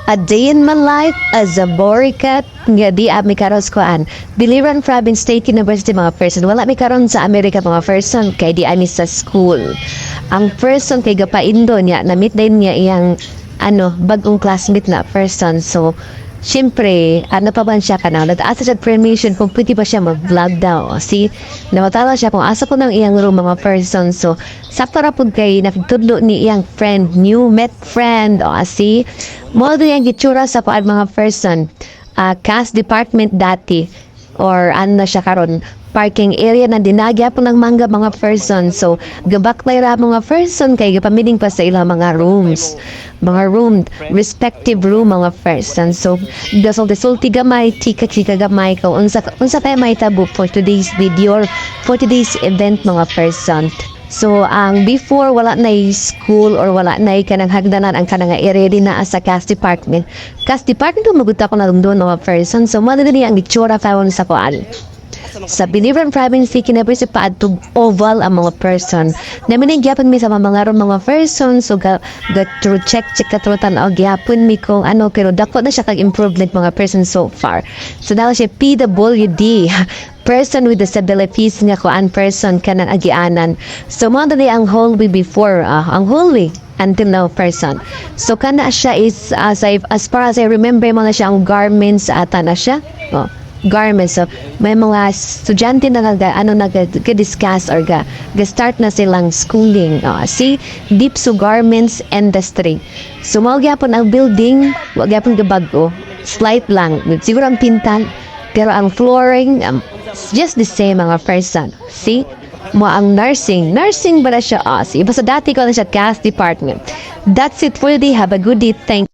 A day in my life as a borikat nga di mi karon sa kuan. Biliran Province State University mga person. Wala mi karon sa Amerika mga person kay di ami sa school. Ang person kay gapaindo niya na meet din niya iyang bagong classmate na person. So siyempre, pa ba siya ka na? Nag-asa siya permission kung pwede ba siya mag-vlog daw. See, namatala siya kung asa ko ng iyang room mga person. So, sakto ra pud kay nakitudlo ni iyang friend, new met friend. See, mo din yung gitsura sa kuan mga person. Cast department dati or na siya karon parking area na dinagya po ng mga person. So, gabaklay ra mga person kay gapamiling pa sa ilang mga rooms. Mga room, respective room mga person. So, dasulti gamay, chika gamay ko. Unsa tayo may tabu for today's video or for today's event mga person. So, ang before wala na school or wala na kanang hagdanan ang kanang area din na sa cast department. Cast department maguta ko na doon mga person. So, madali ang itsura karon sa kuan. Sa Biliran Province State University paadtog oval ang mga person. Namin gyapon mi sa mga person so ga through check katrutan og gyapon mi kung pero dako na siya kag improvement mga person so far. So dala siya PWD person with disabilities nga kuan person kanang agianan. So mo dali ang hallway before ang hallway until now person. So kana siya is as far as I remember mo na siya ang garments ata na siya. Garments. So, may mga estudyante na nag-discuss or ga-start na silang schooling. See, deep so garments industry. So, mao gyapon ang building, wag gyapon gabago. Slight lang. Siguro ang pintan, pero ang flooring, just the same mga person. See, mo ang nursing ba na siya? See, basta dati ko na siya cast department. That's it for today. Have a good day. Thank